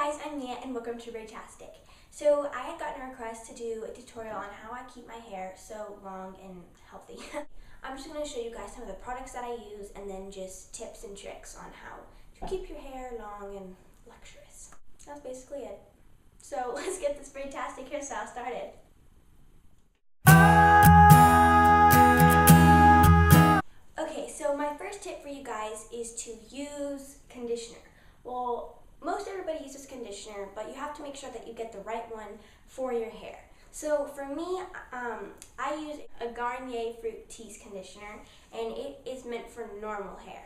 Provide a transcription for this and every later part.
guys, I'm Mwah and welcome to Braidtastic. So I had gotten a request to do a tutorial on how I keep my hair so long and healthy. I'm just going to show you guys some of the products that I use and then just tips and tricks on how to keep your hair long and luxurious. That's basically it. So let's get this Braidtastic hairstyle started. Okay, so my first tip for you guys is to use conditioner. Well, most everybody uses conditioner, but you have to make sure that you get the right one for your hair. So for me, I use a Garnier Fructis conditioner, and it is meant for normal hair.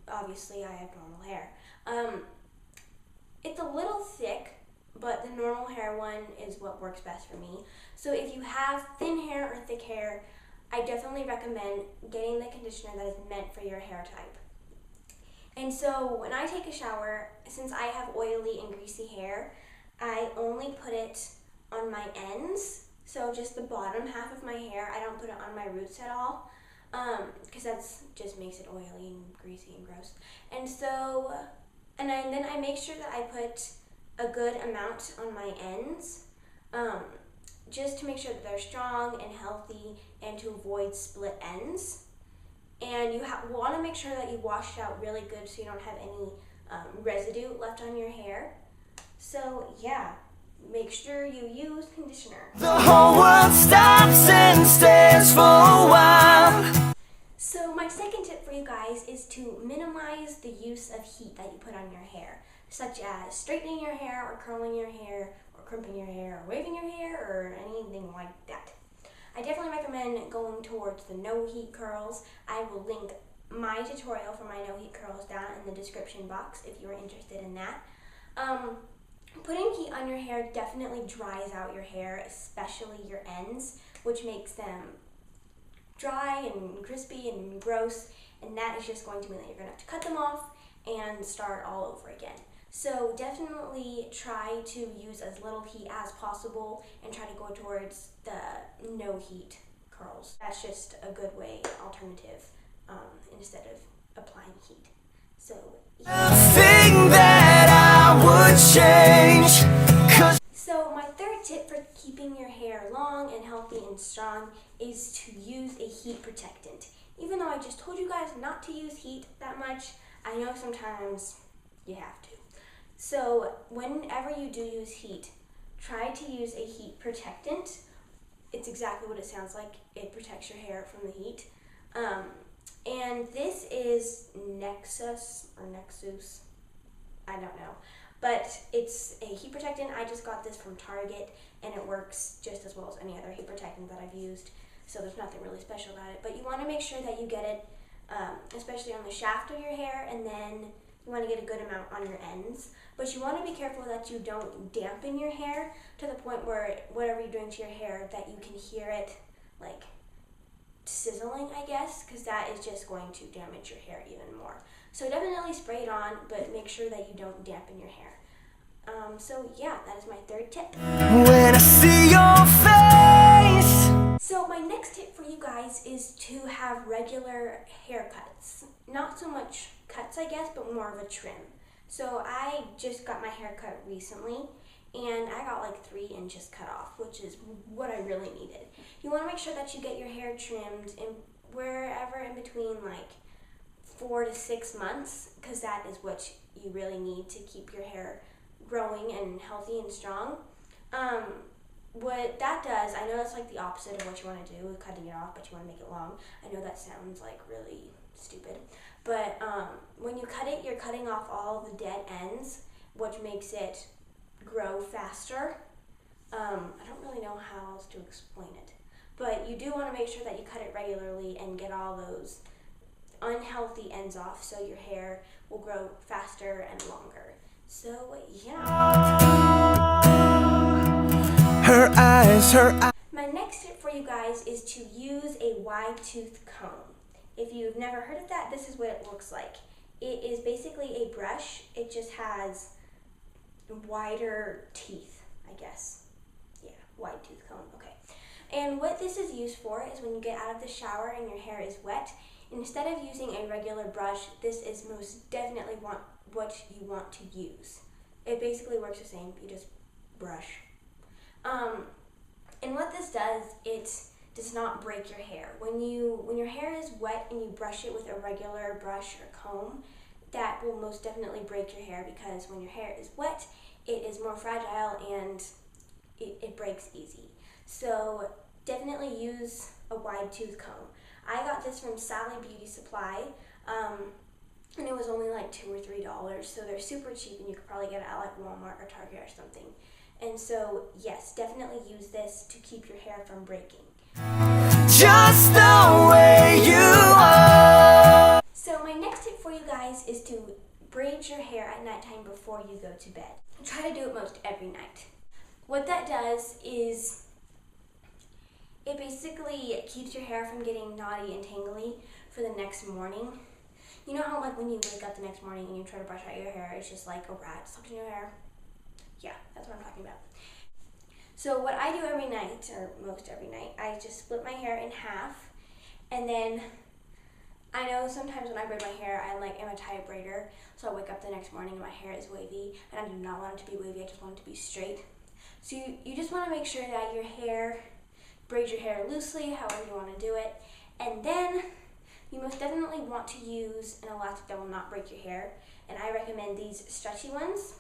Obviously, I have normal hair. It's a little thick, but the normal hair one is what works best for me. So if you have thin hair or thick hair, I definitely recommend getting the conditioner that is meant for your hair type. And so when I take a shower, since I have oily and greasy hair, I only put it on my ends, so just the bottom half of my hair. I don't put it on my roots at all, because that just makes it oily and greasy and gross. And so, then I make sure that I put a good amount on my ends, just to make sure that they're strong and healthy and to avoid split ends. And you want to make sure that you wash it out really good so you don't have any residue left on your hair. So yeah, make sure you use conditioner. The whole world stops and stares for a while. So my second tip for you guys is to minimize the use of heat that you put on your hair, such as straightening your hair or curling your hair or crimping your hair or waving your hair or anything like that. I definitely recommend going towards the no heat curls. I will link my tutorial for my no heat curls down in the description box if you are interested in that. Putting heat on your hair definitely dries out your hair, especially your ends, which makes them dry and crispy and gross, and that is just going to mean that you're going to have to cut them off and start all over again. So definitely try to use as little heat as possible and try to go towards the no heat curls. That's just a good alternative instead of applying heat. So So my third tip for keeping your hair long and healthy and strong is to use a heat protectant. Even though I just told you guys not to use heat that much, I know sometimes you have to. So whenever you do use heat, try to use a heat protectant. It's exactly what it sounds like. It protects your hair from the heat. And this is Nexus, I don't know. But it's a heat protectant. I just got this from Target, and it works just as well as any other heat protectant that I've used. So there's nothing really special about it. But you want to make sure that you get it, especially on the shaft of your hair, and then you want to get a good amount on your ends. But you want to be careful that you don't dampen your hair to the point where whatever you're doing to your hair, that you can hear it like sizzling, I guess, because that is just going to damage your hair even more. So definitely spray it on, but make sure that you don't dampen your hair. So yeah, that is my third tip. When I see your face. So my next tip for you guys is to have regular haircuts. Not so much cuts, I guess, but more of a trim. So I just got my hair cut recently, and I got like 3 inches cut off, which is what I really needed. You want to make sure that you get your hair trimmed in wherever in between like 4 to 6 months, because that is what you really need to keep your hair growing and healthy and strong. What that does, I know that's like the opposite of what you want to do with cutting it off, but you want to make it long. I know that sounds like really stupid, but when you cut it, you're cutting off all the dead ends, which makes it grow faster. I don't really know how else to explain it, but you do want to make sure that you cut it regularly and get all those unhealthy ends off, so your hair will grow faster and longer. So yeah. My next tip for you guys is to use a wide tooth comb. If you've never heard of that, this is what it looks like. It is basically a brush. It just has wider teeth, I guess. Yeah, wide tooth comb, okay. And what this is used for is when you get out of the shower and your hair is wet, instead of using a regular brush, this is most definitely what you want to use. It basically works the same. You just brush. And what this does, it does not break your hair. When your hair is wet and you brush it with a regular brush or comb, that will most definitely break your hair, because when your hair is wet, it is more fragile and it breaks easy. So definitely use a wide tooth comb. I got this from Sally Beauty Supply, and it was only like $2 or $3, so they're super cheap, and you could probably get it at like Walmart or Target or something. And so yes, definitely use this to keep your hair from breaking. Just the way you are. So my next tip for you guys is to braid your hair at nighttime before you go to bed. Try to do it most every night. What that does is it basically keeps your hair from getting knotty and tangly for the next morning. You know how like when you wake up the next morning and you try to brush out your hair, it's just like a rat stuck in your hair? Yeah, that's what I'm talking about. So what I do every night, or most every night, I just split my hair in half, and then I know sometimes when I braid my hair, I am a tight braider, so I wake up the next morning and my hair is wavy, and I do not want it to be wavy, I just want it to be straight. So you just want to make sure that braid your hair loosely, however you want to do it, and then you most definitely want to use an elastic that will not break your hair, and I recommend these stretchy ones.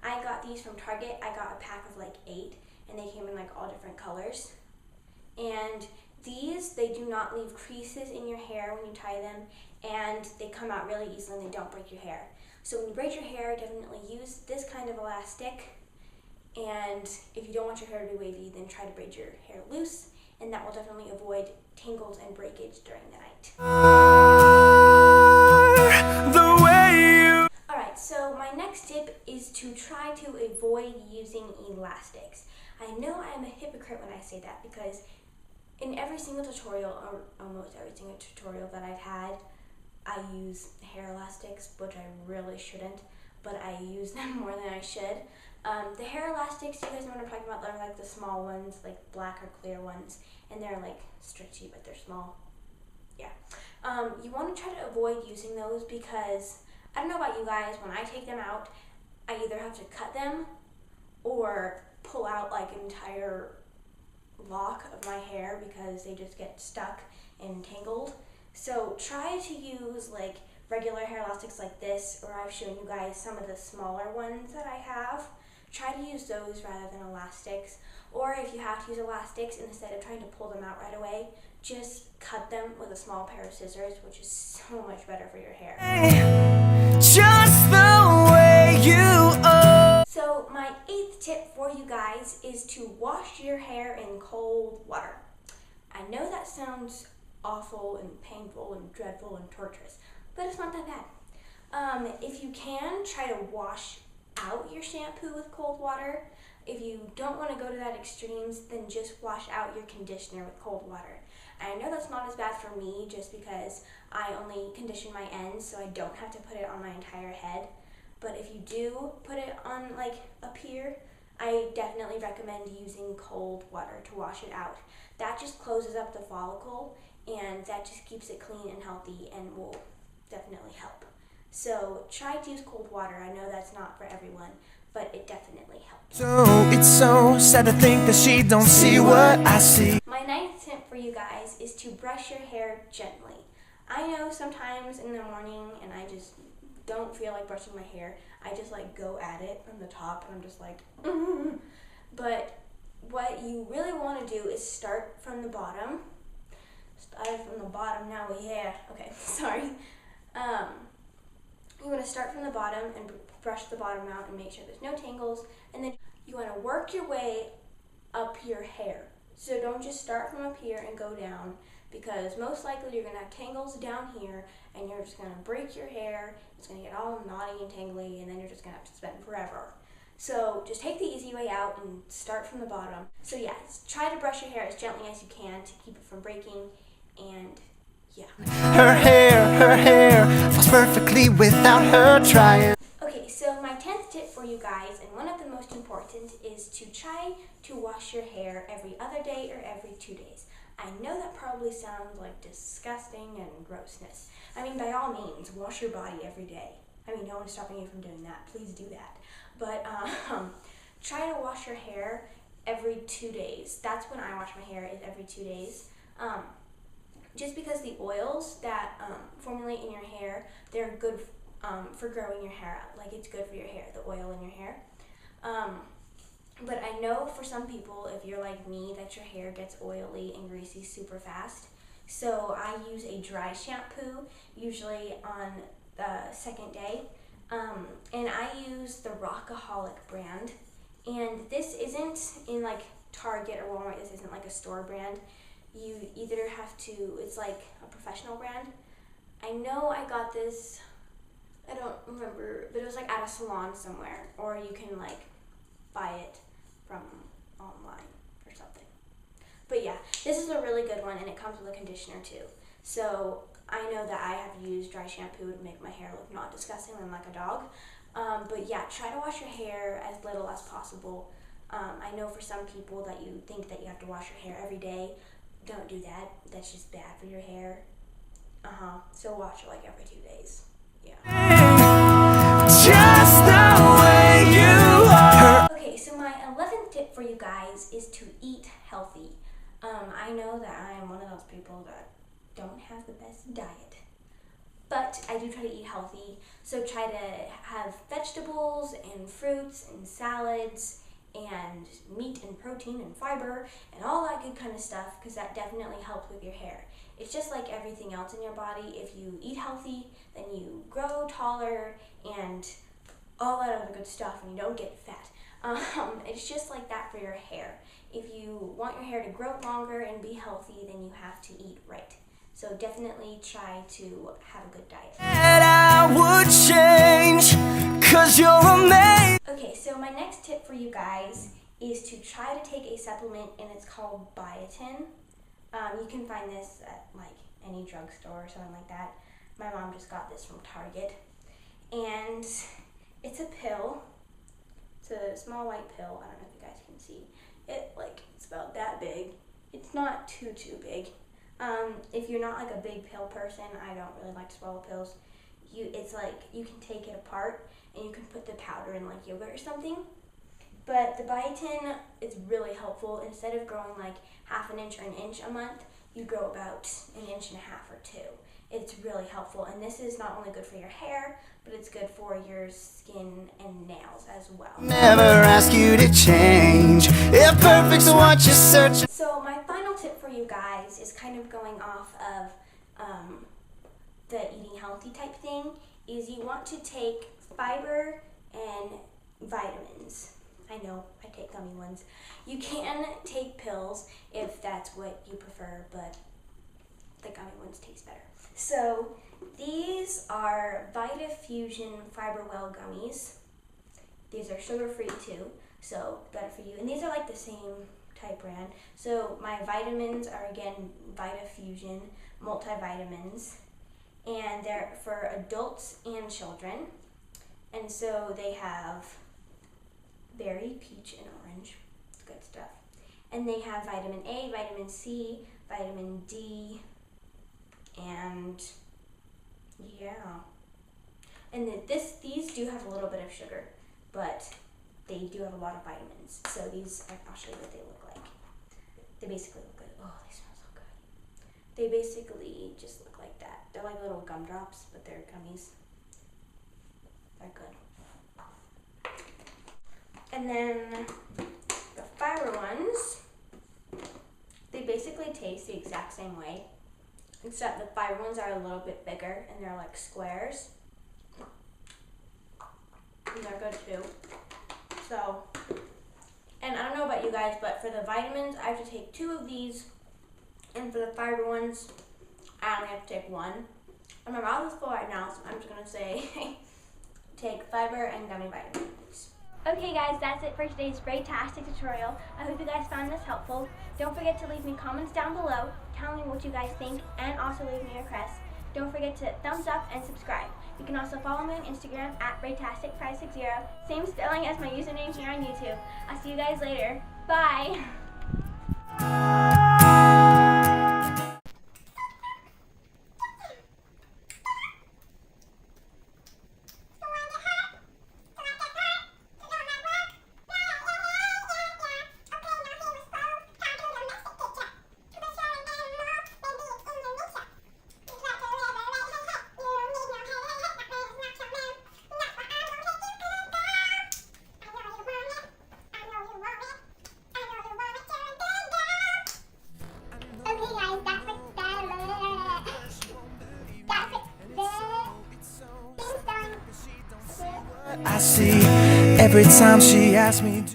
I got these from Target. I got a pack of like 8, and they came in like all different colors. And these, they do not leave creases in your hair when you tie them, and they come out really easily and they don't break your hair. So when you braid your hair, definitely use this kind of elastic, and if you don't want your hair to be wavy, then try to braid your hair loose, and that will definitely avoid tangles and breakage during the night. Alright, so my next tip is to try to avoid using elastics. I know I am a hypocrite when I say that, because in every single tutorial, or almost every single tutorial that I've had, I use hair elastics, which I really shouldn't, but I use them more than I should. The hair elastics, you guys know what I'm talking about, they're like the small ones, like black or clear ones, and they're like stretchy, but they're small. Yeah. You want to try to avoid using those, because I don't know about you guys, when I take them out, I either have to cut them or pull out like an entire lock of my hair because they just get stuck and tangled. So try to use like regular hair elastics like this, or I've shown you guys some of the smaller ones that I have. Try to use those rather than elastics. Or if you have to use elastics, instead of trying to pull them out right away, just cut them with a small pair of scissors, which is so much better for your hair. Just the way you are. So my 8th tip for you guys is to wash your hair in cold water. I know that sounds awful and painful and dreadful and torturous, but it's not that bad. If you can, try to wash out your shampoo with cold water. If you don't want to go to that extremes, then just wash out your conditioner with cold water. I know that's not as bad for me, just because I only condition my ends, so I don't have to put it on my entire head. But if you do put it on like up here, I definitely recommend using cold water to wash it out. That just closes up the follicle, and that just keeps it clean and healthy and will definitely help. So try to use cold water. I know that's not for everyone, but it definitely helps. So it's so sad to think that she don't see what I see. My 9th tip for you guys is to brush your hair gently. I know sometimes in the morning and I just don't feel like brushing my hair. I just like go at it from the top and I'm just like, But what you really want to do is start from the bottom. Okay, sorry. You want to start from the bottom and brush the bottom out and make sure there's no tangles, and then you want to work your way up your hair. So don't just start from up here and go down, because most likely you're going to have tangles down here and you're just going to break your hair. It's going to get all knotty and tangly, and then you're just going to have to spend forever. So just take the easy way out and start from the bottom. So yeah, try to brush your hair as gently as you can to keep it from breaking, and yeah. Her hair falls perfectly without her trying. Okay, so my 10th tip for you guys, and one of the most important, is to try to wash your hair every other day or every 2 days. I know that probably sounds like disgusting and grossness. I mean, by all means, wash your body every day. I mean, no one's stopping you from doing that. Please do that. but try to wash your hair every 2 days. That's when I wash my hair, is every 2 days. Just because the oils that formulate in your hair, they're good for growing your hair out. Like, it's good for your hair, the oil in your hair. But I know for some people, if you're like me, that your hair gets oily and greasy super fast. So I use a dry shampoo, usually on the second day. And I use the Rockaholic brand. And this isn't in like Target or Walmart, this isn't like a store brand. You either have to, it's like a professional brand. I know I got this, I don't remember, but it was like at a salon somewhere, or you can like buy it from online or something. But yeah, this is a really good one, and it comes with a conditioner too. So I know that I have used dry shampoo to make my hair look not disgusting and like a dog. But yeah, try to wash your hair as little as possible. I know for some people that you think that you have to wash your hair every day. Don't do that. That's just bad for your hair. So wash it like every 2 days. Yeah. Just the way you are. Okay, so my 11th tip for you guys is to eat healthy. I know that I am one of those people that don't have the best diet, but I do try to eat healthy. So try to have vegetables and fruits and salads and meat and protein and fiber and all that good kind of stuff, because that definitely helps with your hair. It's just like everything else in your body. If you eat healthy, then you grow taller and all that other good stuff, and you don't get fat. It's just like that for your hair. If you want your hair to grow longer and be healthy, then you have to eat right. So definitely try to have a good diet. And I would change, 'cause you're amazing. Okay, so my next tip for you guys is to try to take a supplement, and it's called Biotin. You can find this at like any drugstore or something like that. My mom just got this from Target, and it's a pill. It's a small white pill. I don't know if you guys can see it. Like, it's about that big. It's not too big. If you're not like a big pill person, I don't really like to swallow pills. It's like you can take it apart and you can put the powder in like yogurt or something. But the biotin is really helpful. Instead of growing like half an inch or an inch a month, you grow about an inch and a half or 2. It's really helpful, and this is not only good for your hair, but it's good for your skin and nails as well. Never ask you to change. If perfect's what you're searching. So my final tip for you guys is kind of going off of the eating healthy type thing, is you want to take fiber and vitamins. I know, I take gummy ones. You can take pills if that's what you prefer, but the gummy ones taste better. So these are Vitafusion FiberWell gummies. These are sugar-free too, so better for you. And these are like the same type brand. So my vitamins are again Vitafusion multivitamins, and they're for adults and children. And so they have berry, peach, and orange. It's good stuff. And they have vitamin A, vitamin C, vitamin D, and yeah. And these do have a little bit of sugar, but they do have a lot of vitamins. So these, I'll show you what they look like. They basically look good. Oh, they smell so good. They basically just look like that. They're like little gumdrops, but they're gummies. They're good. And then the fiber ones, they basically taste the exact same way, except the fiber ones are a little bit bigger and they're like squares. And they're good too. So, and I don't know about you guys, but for the vitamins, I have to take 2 of these. And for the fiber ones, I only have to take 1. And my mouth is full right now, so I'm just going to say take fiber and gummy vitamins. Okay guys, that's it for today's Braid-tastic tutorial. I hope you guys found this helpful. Don't forget to leave me comments down below, tell me what you guys think, and also leave me a request. Don't forget to thumbs up and subscribe. You can also follow me on Instagram at Braid-tastic560. Same spelling as my username here on YouTube. I'll see you guys later. Bye! I see every time she asks me to